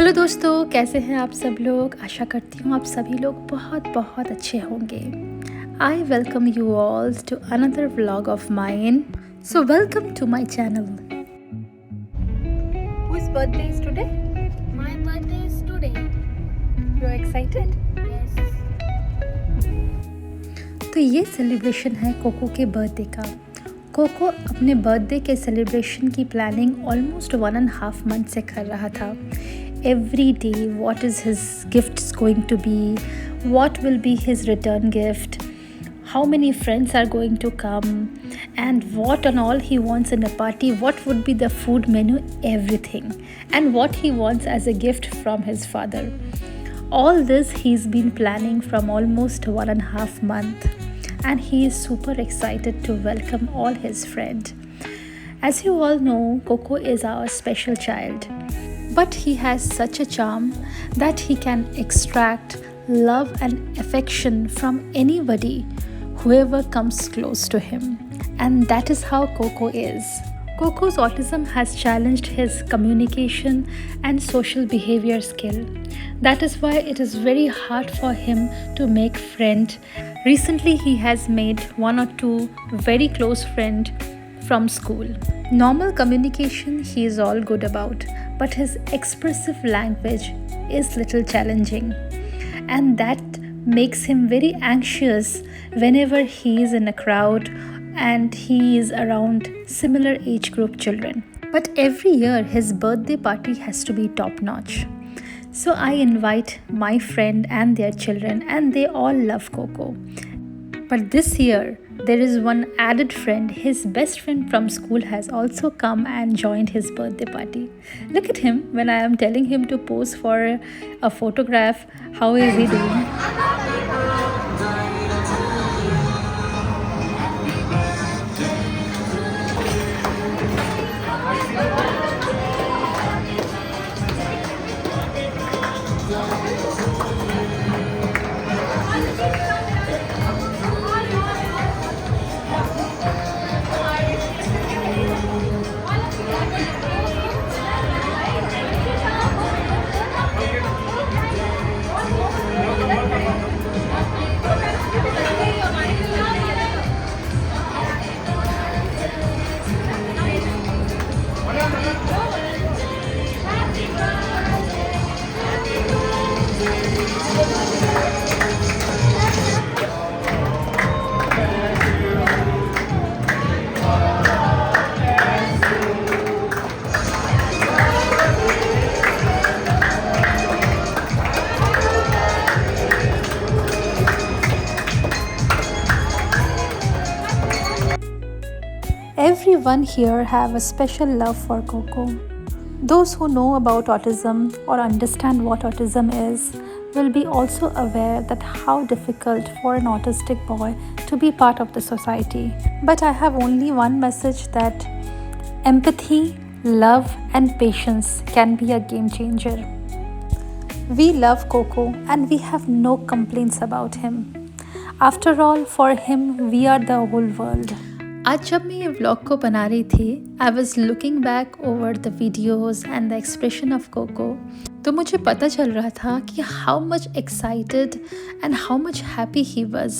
Hello दोस्तों, कैसे हैं आप सब लोग। आशा करती हूँ आप सभी लोग बहुत बहुत अच्छे होंगे। I welcome you all to another vlog of mine. So welcome to my channel. Whose birthday is today? My birthday is today. You are excited? Yes. तो ये सेलिब्रेशन है कोको के बर्थडे का। कोको अपने बर्थडे के celebration की planning almost 1.5 month से कर रहा था। Every day, what is his gifts going to be? What will be his return gift? How many friends are going to come? And what and all he wants in a party? What would be the food menu? Everything. And what he wants as a gift from his father. All this he's been planning from almost 1.5 month. And he is super excited to welcome all his friends. As you all know, Coco is our special child. But he has such a charm that he can extract love and affection from anybody, whoever comes close to him. And that is how Coco is. Coco's autism has challenged his communication and social behavior skill. That is why it is very hard for him to make friends. Recently, he has made 1 or 2 very close friends from school. Normal communication he is all good about, but his expressive language is little challenging, and that makes him very anxious whenever he is in a crowd and he is around similar age group children. But every year his birthday party has to be top notch. So I invite my friend and their children, and they all love Coco. But this year, there is one added friend. His best friend from school has also come and joined his birthday party. Look at him when I am telling him to pose for a photograph. How is he doing? Everyone here have a special love for Coco. Those who know about autism or understand what autism is will be also aware that how difficult for an autistic boy to be part of the society. But I have only one message, that empathy, love and patience can be a game changer. We love Coco and we have no complaints about him. After all, for him, we are the whole world. आज जब मैं ये vlog को बना रही थी, I was looking back over the videos and the expression of Coco, तो मुझे पता चल रहा था कि how much excited and how much happy he was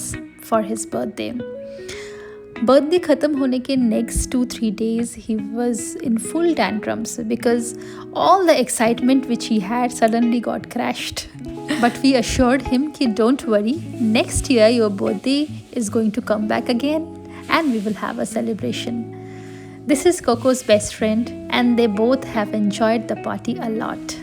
for his birthday ख़त्म होने के next 2-3 days he was in full tantrums because all the excitement which he had suddenly got crashed. But we assured him कि don't worry, next year your birthday is going to come back again and we will have a celebration. This is Coco's best friend and they both have enjoyed the party a lot.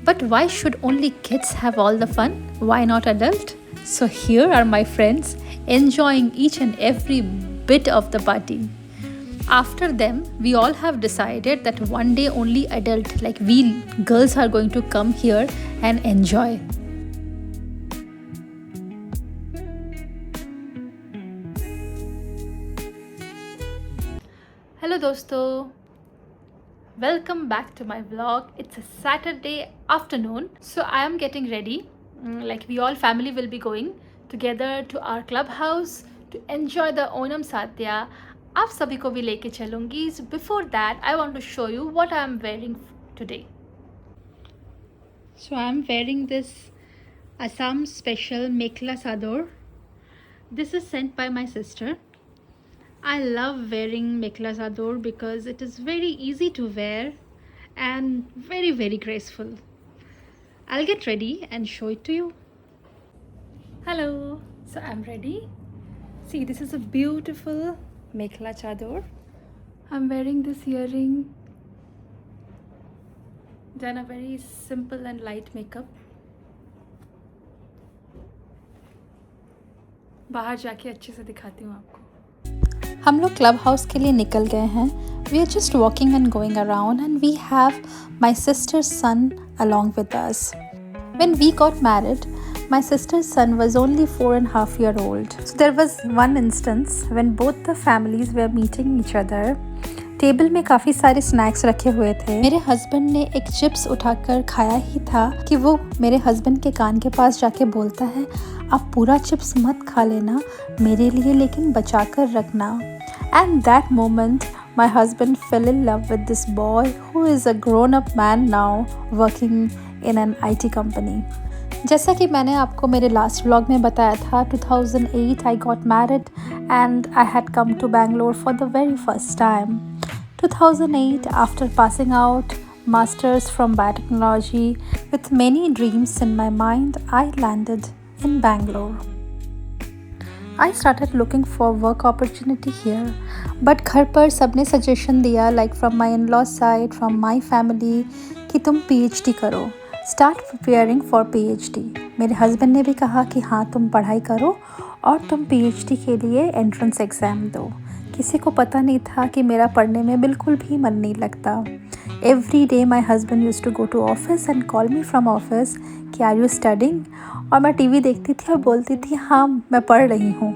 But why should only kids have all the fun? Why not adult? So here are my friends enjoying each and every bit of the party. After them, we all have decided that one day only adult, like we girls, are going to come here and enjoy. Hello दोस्तों, welcome back to my vlog. It's a Saturday afternoon, so I am getting ready. Like we all family will be going together to our clubhouse to enjoy the Onam Sadhya. आप सभी को भी लेके चलूँगी. Before that, I want to show you what I am wearing today. So I'm wearing this Assam special Mekhla Sador. This is sent by my sister. I love wearing Mekhla Sador because it is very easy to wear and very graceful. I'll get ready and show it to you. Hello, so I'm ready. See, this is a beautiful Mekhla Chador. I'm wearing this earring, done a very simple and light makeup. बाहर जाके अच्छे से दिखाती हूँ आपको। हम लोग club house के लिए निकल गए हैं. We are just walking and going around and we have my sister's son along with us. When we got married, my sister's son was only 4.5 years old. So there was one instance when both the families were meeting each other. Table में काफ़ी सारे snacks रखे हुए थे. मेरे husband ने एक chips उठाकर खाया ही था कि वो मेरे हस्बैंड के कान के पास जाके बोलता है, आप पूरा चिप्स मत खा लेना, मेरे लिए लेकिन बचा कर रखना. And that moment my husband fail in love with this boy who is a grown up man now working in an IT company. जैसा कि मैंने आपको मेरे लास्ट व्लॉग में बताया था, 2008 I got married and I had come to Bangalore for the very first time. 2008, after passing out masters from biotechnology with many dreams in my mind, I landed in Bangalore. I started looking for work opportunity here, but घर पर सबने suggestion दिया, like from my in-laws side, from my family, कि तुम PhD करो, start preparing for PhD. मेरे husband ने भी कहा कि हाँ तुम पढ़ाई करो और तुम PhD के लिए एंट्रेंस एग्ज़ाम दो. किसी को पता नहीं था कि मेरा पढ़ने में बिल्कुल भी मन नहीं लगता. Every day my husband use to go to office and call me from office कि आर यू स्टडिंग, और मैं TV देखती थी और बोलती थी हाँ मैं पढ़ रही हूँ.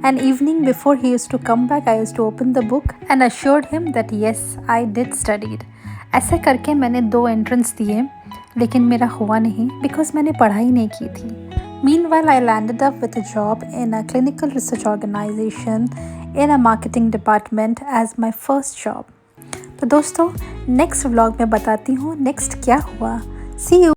And evening before he use to come back I use to open the book and assured him that yes I did studied. ऐसा करके मैंने 2 एंट्रेंस दिए, लेकिन मेरा हुआ नहीं बिकॉज मैंने पढ़ाई नहीं की थी. Meanwhile, I landed up with a job in a clinical research organization in a marketing department as my first job. तो दोस्तों, नेक्स्ट व्लॉग में बताती हूँ नेक्स्ट क्या हुआ. See you.